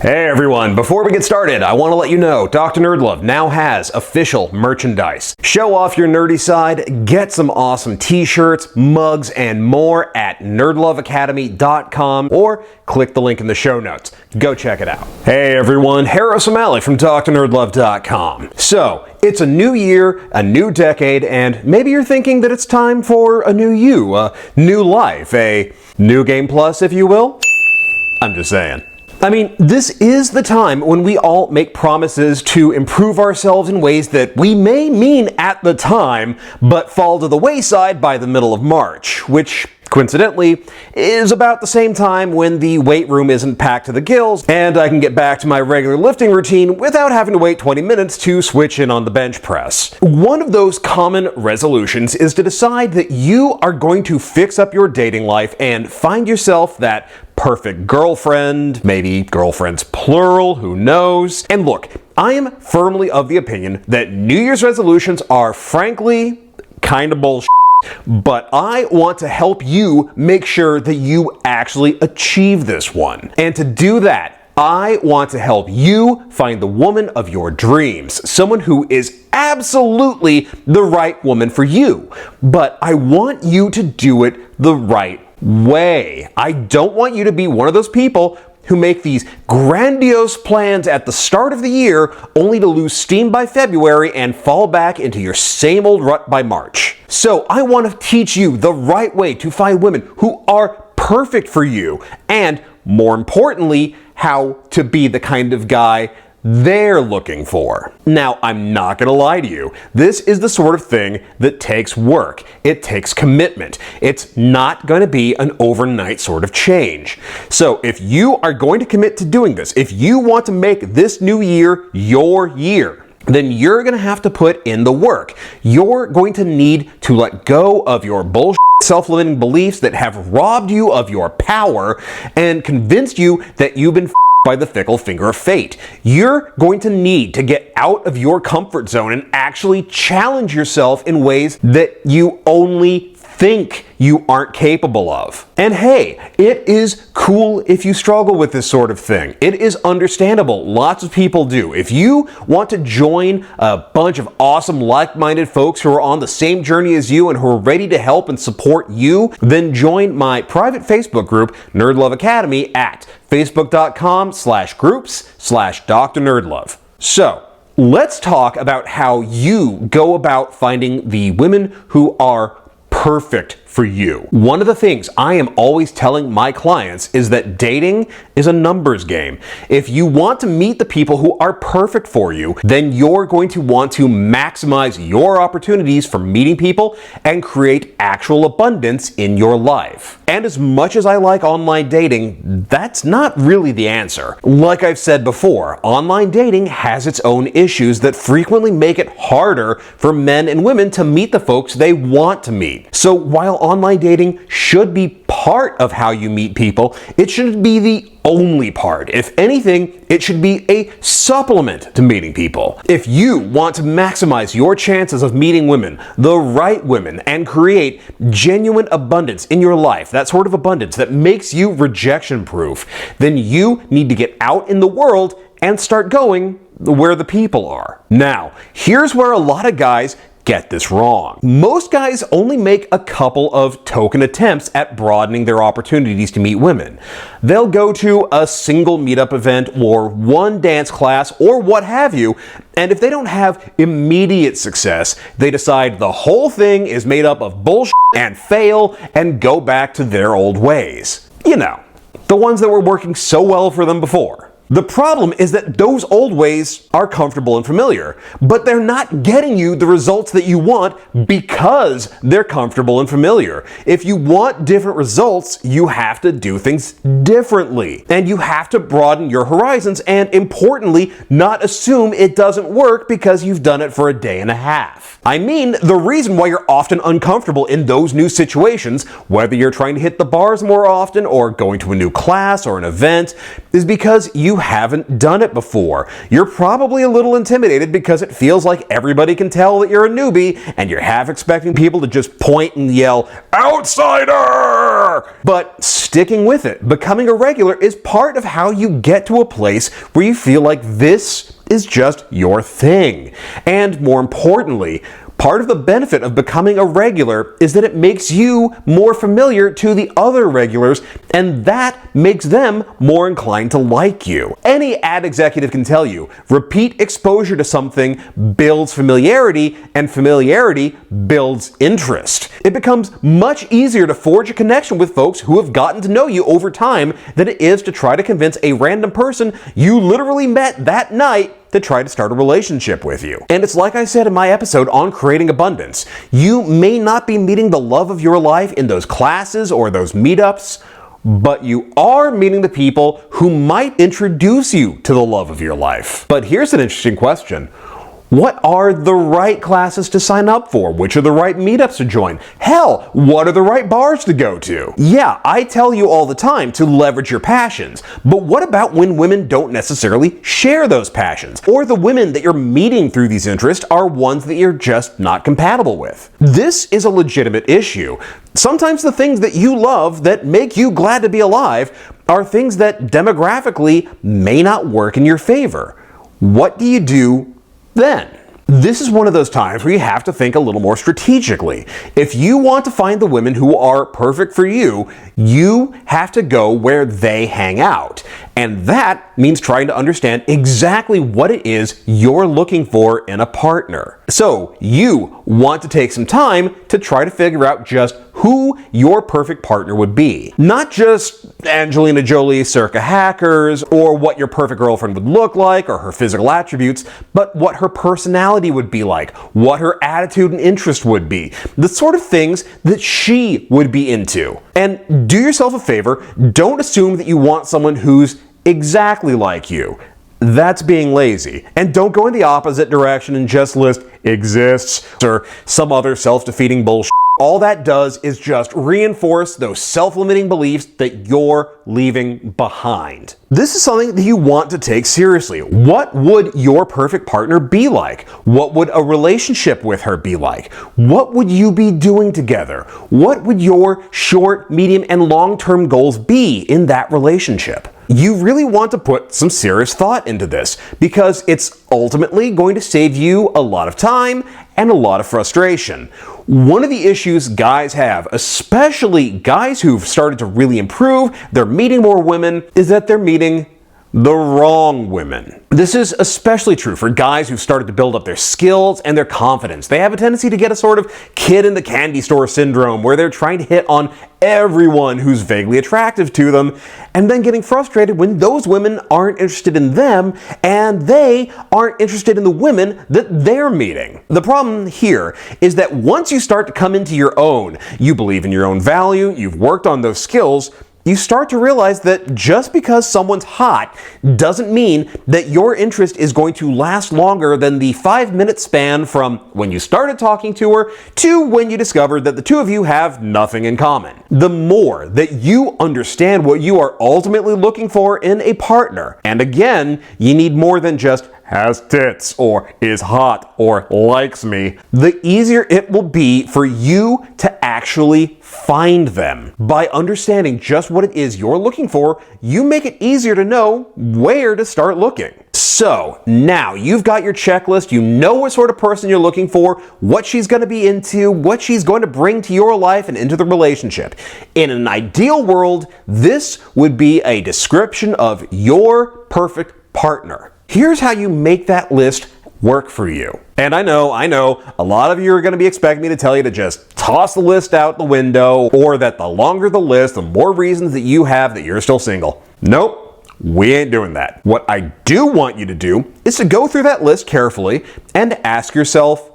Hey everyone, before we get started, I want to let you know Dr. NerdLove now has official merchandise. Show off your nerdy side, get some awesome t-shirts, mugs, and more at nerdloveacademy.com or click the link in the show notes. Go check it out. Hey everyone, Harris O'Malley from drnerdlove.com. So, it's a new year, a new decade, and maybe you're thinking that it's time for a new you, a new life, a new game plus, if you will? I'm just saying. I mean, this is the time when we all make promises to improve ourselves in ways that we may mean at the time, but fall to the wayside by the middle of March, which coincidentally is about the same time when the weight room isn't packed to the gills and I can get back to my regular lifting routine without having to wait 20 minutes to switch in on the bench press. One of those common resolutions is to decide that you are going to fix up your dating life and find yourself that perfect girlfriend, maybe girlfriends plural, who knows. And look, I am firmly of the opinion that New Year's resolutions are frankly kind of bullshit. But I want to help you make sure that you actually achieve this one. And to do that, I want to help you find the woman of your dreams, someone who is absolutely the right woman for you. But I want you to do it the right way. I don't want you to be one of those people who make these grandiose plans at the start of the year only to lose steam by February and fall back into your same old rut by March. So I want to teach you the right way to find women who are perfect for you, and more importantly, how to be the kind of guy they're looking for. Now, I'm not gonna lie to you. This is the sort of thing that takes work. It takes commitment. It's not gonna be an overnight sort of change. So if you are going to commit to doing this, if you want to make this new year your year, then you're gonna have to put in the work. You're going to need to let go of your bullshit self-limiting beliefs that have robbed you of your power and convinced you that you've been by the fickle finger of fate. You're going to need to get out of your comfort zone and actually challenge yourself in ways that you only think you aren't capable of. And hey, it is cool if you struggle with this sort of thing. It is understandable. Lots of people do. If you want to join a bunch of awesome like-minded folks who are on the same journey as you and who are ready to help and support you, then join my private Facebook group, NerdLove Academy, at facebook.com/groups/Dr. NerdLove. So, let's talk about how you go about finding the women who are perfect for you. One of the things I am always telling my clients is that dating is a numbers game. If you want to meet the people who are perfect for you, then you're going to want to maximize your opportunities for meeting people and create actual abundance in your life. And as much as I like online dating, that's not really the answer. Like I've said before, online dating has its own issues that frequently make it harder for men and women to meet the folks they want to meet. So while online dating should be part of how you meet people, it shouldn't be the only part. If anything, it should be a supplement to meeting people. If you want to maximize your chances of meeting women, the right women, and create genuine abundance in your life, that sort of abundance that makes you rejection-proof, then you need to get out in the world and start going where the people are. Now, here's where a lot of guys get this wrong. Most guys only make a couple of token attempts at broadening their opportunities to meet women. They'll go to a single meetup event or one dance class or what have you, and if they don't have immediate success, they decide the whole thing is made up of bullshit and fail and go back to their old ways. You know, the ones that were working so well for them before. The problem is that those old ways are comfortable and familiar, but they're not getting you the results that you want because they're comfortable and familiar. If you want different results, you have to do things differently. And you have to broaden your horizons and, importantly, not assume it doesn't work because you've done it for a day and a half. I mean, the reason why you're often uncomfortable in those new situations, whether you're trying to hit the bars more often or going to a new class or an event, is because you haven't done it before. You're probably a little intimidated because it feels like everybody can tell that you're a newbie, and you're half expecting people to just point and yell, "Outsider!" But sticking with it, becoming a regular is part of how you get to a place where you feel like this is just your thing. And more importantly, part of the benefit of becoming a regular is that it makes you more familiar to the other regulars, and that makes them more inclined to like you. Any ad executive can tell you, repeat exposure to something builds familiarity, and familiarity builds interest. It becomes much easier to forge a connection with folks who have gotten to know you over time than it is to try to convince a random person you literally met that night to try to start a relationship with you. And it's like I said in my episode on creating abundance. You may not be meeting the love of your life in those classes or those meetups, but you are meeting the people who might introduce you to the love of your life. But here's an interesting question. What are the right classes to sign up for? Which are the right meetups to join? Hell, what are the right bars to go to? Yeah, I tell you all the time to leverage your passions, but what about when women don't necessarily share those passions? Or the women that you're meeting through these interests are ones that you're just not compatible with? This is a legitimate issue. Sometimes the things that you love that make you glad to be alive are things that demographically may not work in your favor. What do you do then? This is one of those times where you have to think a little more strategically. If you want to find the women who are perfect for you, you have to go where they hang out. And that means trying to understand exactly what it is you're looking for in a partner. So you want to take some time to try to figure out just who your perfect partner would be. Not just Angelina Jolie circa Hackers, or what your perfect girlfriend would look like, or her physical attributes, but what her personality would be like, what her attitude and interest would be, the sort of things that she would be into. And do yourself a favor, don't assume that you want someone who's exactly like you. That's being lazy. And don't go in the opposite direction and just list exists or some other self-defeating bullshit. All that does is just reinforce those self-limiting beliefs that you're leaving behind. This is something that you want to take seriously. What would your perfect partner be like? What would a relationship with her be like? What would you be doing together? What would your short, medium, and long-term goals be in that relationship? You really want to put some serious thought into this because it's ultimately going to save you a lot of time and a lot of frustration. One of the issues guys have, especially guys who've started to really improve, they're meeting more women, is that they're meeting the wrong women. This is especially true for guys who've started to build up their skills and their confidence. They have a tendency to get a sort of kid in the candy store syndrome where they're trying to hit on everyone who's vaguely attractive to them and then getting frustrated when those women aren't interested in them and they aren't interested in the women that they're meeting. The problem here is that once you start to come into your own, you believe in your own value, you've worked on those skills, you start to realize that just because someone's hot doesn't mean that your interest is going to last longer than the 5-minute span from when you started talking to her to when you discovered that the two of you have nothing in common. The more that you understand what you are ultimately looking for in a partner, and again, you need more than just has tits, or is hot, or likes me, the easier it will be for you to actually find them. By understanding just what it is you're looking for, you make it easier to know where to start looking. So now you've got your checklist, you know what sort of person you're looking for, what she's going to be into, what she's going to bring to your life and into the relationship. In an ideal world, this would be a description of your perfect partner. Here's how you make that list work for you. And I know, a lot of you are going to be expecting me to tell you to just toss the list out the window, or that the longer the list, the more reasons that you have that you're still single. Nope, we ain't doing that. What I do want you to do is to go through that list carefully and ask yourself,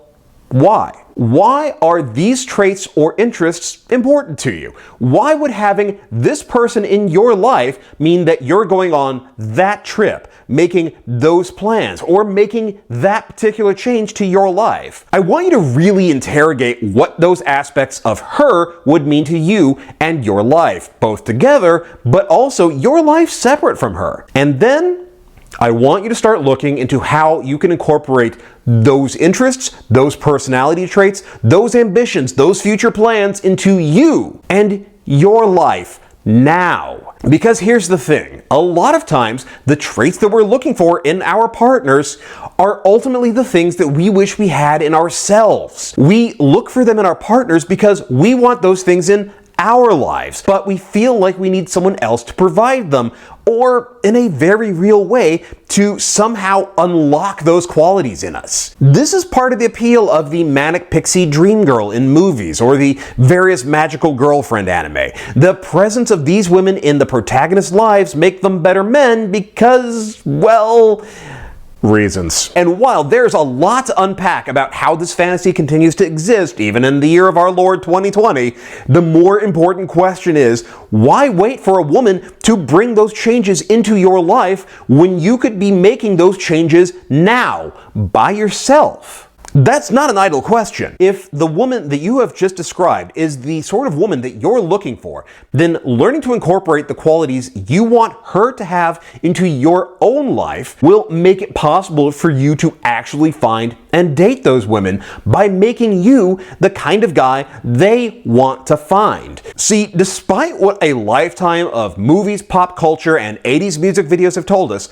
why? Why are these traits or interests important to you? Why would having this person in your life mean that you're going on that trip, making those plans, or making that particular change to your life? I want you to really interrogate what those aspects of her would mean to you and your life, both together, but also your life separate from her. And then I want you to start looking into how you can incorporate those interests, those personality traits, those ambitions, those future plans into you and your life now. Because here's the thing, a lot of times the traits that we're looking for in our partners are ultimately the things that we wish we had in ourselves. We look for them in our partners because we want those things in our lives, but we feel like we need someone else to provide them, or in a very real way to somehow unlock those qualities in us. This is part of the appeal of the manic pixie dream girl in movies or the various magical girlfriend anime. The presence of these women in the protagonist's lives make them better men because, well, reasons. And while there's a lot to unpack about how this fantasy continues to exist even in the year of our Lord 2020, the more important question is, why wait for a woman to bring those changes into your life when you could be making those changes now by yourself? That's not an idle question. If the woman that you have just described is the sort of woman that you're looking for, then learning to incorporate the qualities you want her to have into your own life will make it possible for you to actually find and date those women by making you the kind of guy they want to find. See, despite what a lifetime of movies, pop culture, and 80s music videos have told us,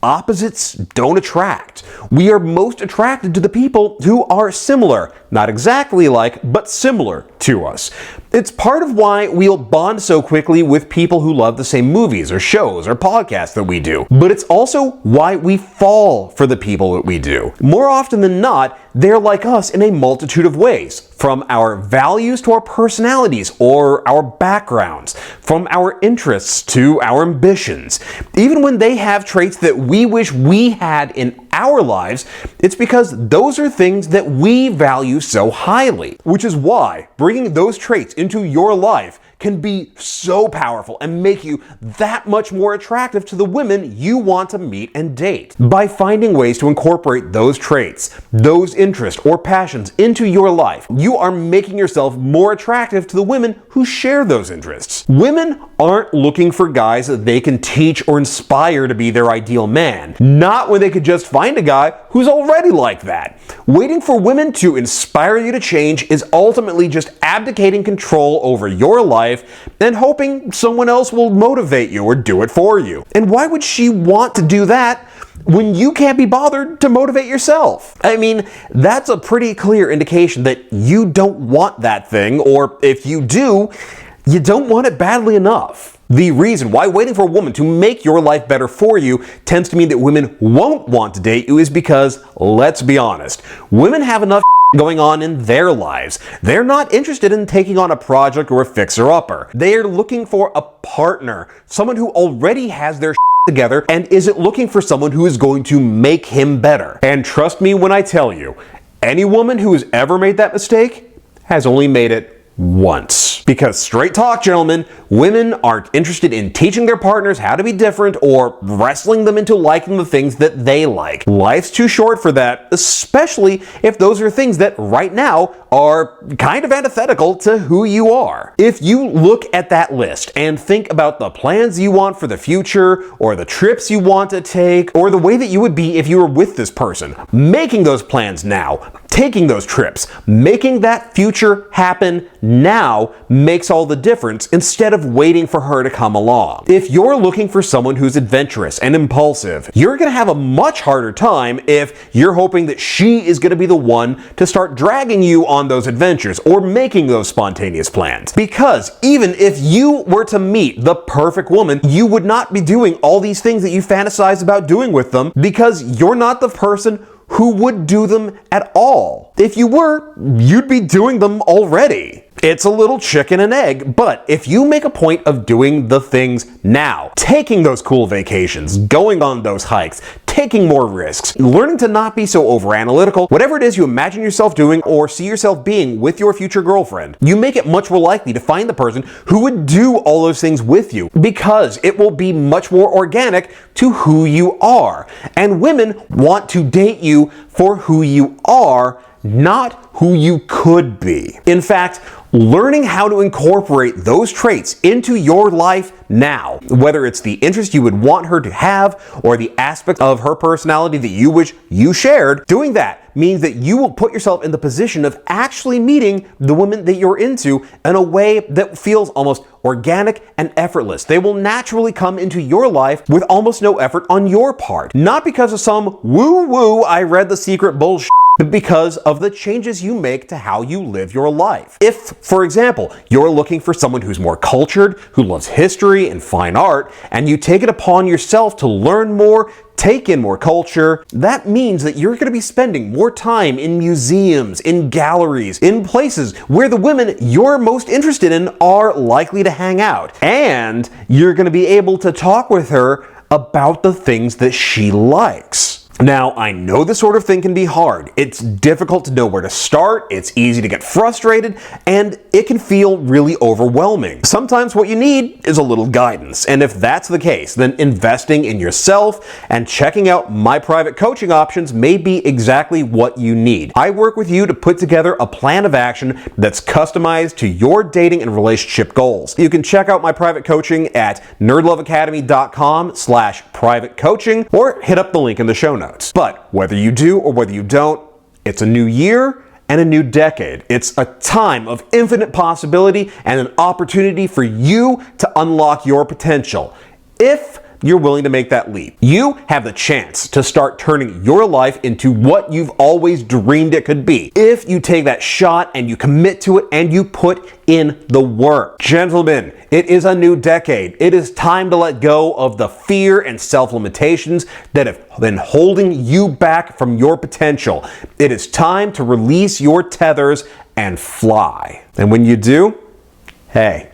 opposites don't attract. We are most attracted to the people who are similar, not exactly like, but similar to us. It's part of why we'll bond so quickly with people who love the same movies or shows or podcasts that we do. But it's also why we fall for the people that we do. More often than not, they're like us in a multitude of ways, from our values to our personalities or our backgrounds, from our interests to our ambitions. Even when they have traits that we wish we had in our lives, it's because those are things that we value so highly. Which is why bringing those traits into your life can be so powerful and make you that much more attractive to the women you want to meet and date. By finding ways to incorporate those traits, those interests or passions into your life, you are making yourself more attractive to the women who share those interests. Women aren't looking for guys that they can teach or inspire to be their ideal man. Not when they could just find a guy who's already like that. Waiting for women to inspire you to change is ultimately just abdicating control over your life and hoping someone else will motivate you or do it for you. And why would she want to do that when you can't be bothered to motivate yourself? I mean, that's a pretty clear indication that you don't want that thing, or if you do, you don't want it badly enough. The reason why waiting for a woman to make your life better for you tends to mean that women won't want to date you is because, let's be honest, women have enough going on in their lives. They're not interested in taking on a project or a fixer-upper. They're looking for a partner, someone who already has their together and isn't looking for someone who is going to make him better. And trust me when I tell you, any woman who has ever made that mistake has only made it once. Because straight talk, gentlemen, women aren't interested in teaching their partners how to be different or wrestling them into liking the things that they like. Life's too short for that, especially if those are things that right now are kind of antithetical to who you are. If you look at that list and think about the plans you want for the future, or the trips you want to take, or the way that you would be if you were with this person, making those plans now, taking those trips, making that future happen now makes all the difference instead of waiting for her to come along. If you're looking for someone who's adventurous and impulsive, you're going to have a much harder time if you're hoping that she is going to be the one to start dragging you on those adventures or making those spontaneous plans. Because even if you were to meet the perfect woman, you would not be doing all these things that you fantasize about doing with them because you're not the person who would do them at all. If you were, you'd be doing them already. It's a little chicken and egg, but if you make a point of doing the things now, taking those cool vacations, going on those hikes, taking more risks, learning to not be so over-analytical, whatever it is you imagine yourself doing or see yourself being with your future girlfriend, you make it much more likely to find the person who would do all those things with you because it will be much more organic to who you are. And women want to date you for who you are, not who you could be. In fact, learning how to incorporate those traits into your life now, whether it's the interest you would want her to have or the aspect of her personality that you wish you shared, doing that means that you will put yourself in the position of actually meeting the woman that you're into in a way that feels almost organic and effortless. They will naturally come into your life with almost no effort on your part. Not because of some woo-woo, I read the secret bullshit, but because of the changes you make to how you live your life. If, for example, you're looking for someone who's more cultured, who loves history and fine art, and you take it upon yourself to learn more, take in more culture, that means that you're going to be spending more time in museums, in galleries, in places where the women you're most interested in are likely to hang out. And you're going to be able to talk with her about the things that she likes. Now, I know this sort of thing can be hard. It's difficult to know where to start, it's easy to get frustrated, and it can feel really overwhelming. Sometimes what you need is a little guidance, and if that's the case, then investing in yourself and checking out my private coaching options may be exactly what you need. I work with you to put together a plan of action that's customized to your dating and relationship goals. You can check out my private coaching at nerdloveacademy.com/private coaching or hit up the link in the show notes. But whether you do or whether you don't, it's a new year and a new decade. It's a time of infinite possibility and an opportunity for you to unlock your potential. If you're willing to make that leap, you have the chance to start turning your life into what you've always dreamed it could be. If you take that shot and you commit to it and you put in the work. Gentlemen, it is a new decade. It is time to let go of the fear and self-limitations that have been holding you back from your potential. It is time to release your tethers and fly. And when you do, hey,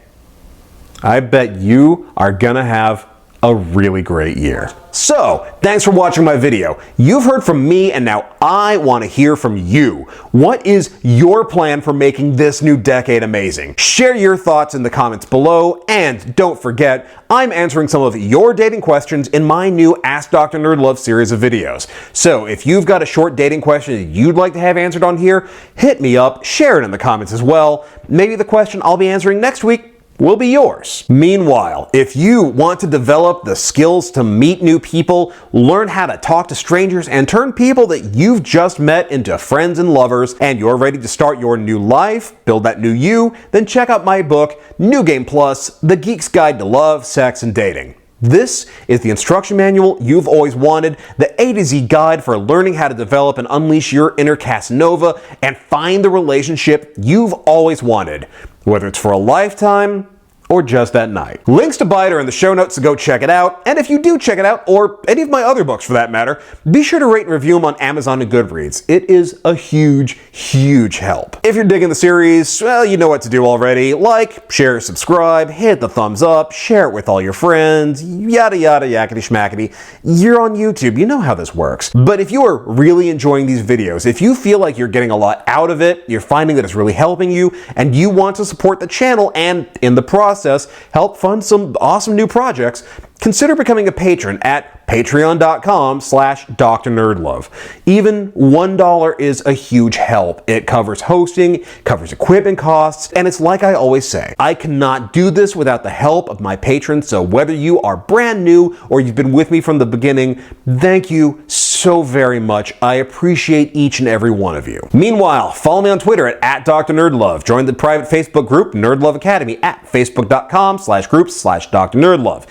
I bet you are gonna have a really great year. So, thanks for watching my video. You've heard from me and now I want to hear from you. What is your plan for making this new decade amazing? Share your thoughts in the comments below, and don't forget, I'm answering some of your dating questions in my new Ask Dr. NerdLove series of videos. So if you've got a short dating question that you'd like to have answered on here, hit me up, share it in the comments as well. Maybe the question I'll be answering next week will be yours. Meanwhile, if you want to develop the skills to meet new people, learn how to talk to strangers, and turn people that you've just met into friends and lovers, and you're ready to start your new life, build that new you, then check out my book, New Game Plus, The Geek's Guide to Love, Sex, and Dating. This is the instruction manual you've always wanted, the A to Z guide for learning how to develop and unleash your inner Casanova and find the relationship you've always wanted, whether it's for a lifetime or just that night. Links to buy it are in the show notes, so go check it out. And if you do check it out, or any of my other books for that matter, be sure to rate and review them on Amazon and Goodreads. It is a huge, huge help. If you're digging the series, well, you know what to do already. Like, share, subscribe, hit the thumbs up, share it with all your friends, yada yada yakety schmackety. You're on YouTube, you know how this works. But if you are really enjoying these videos, if you feel like you're getting a lot out of it, you're finding that it's really helping you, and you want to support the channel and, in the process, help fund some awesome new projects, consider becoming a patron at patreon.com/Dr. NerdLove. Even $1 is a huge help. It covers hosting, covers equipment costs, and it's like I always say, I cannot do this without the help of my patrons, so whether you are brand new or you've been with me from the beginning, thank you so very much. I appreciate each and every one of you. Meanwhile, follow me on Twitter at Dr. NerdLove. Join the private Facebook group NerdLove Academy at facebook.com/groups/Dr. NerdLove.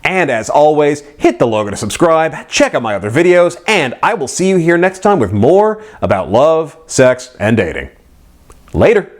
And as always, hit the logo to subscribe, check out my other videos, and I will see you here next time with more about love, sex, and dating. Later.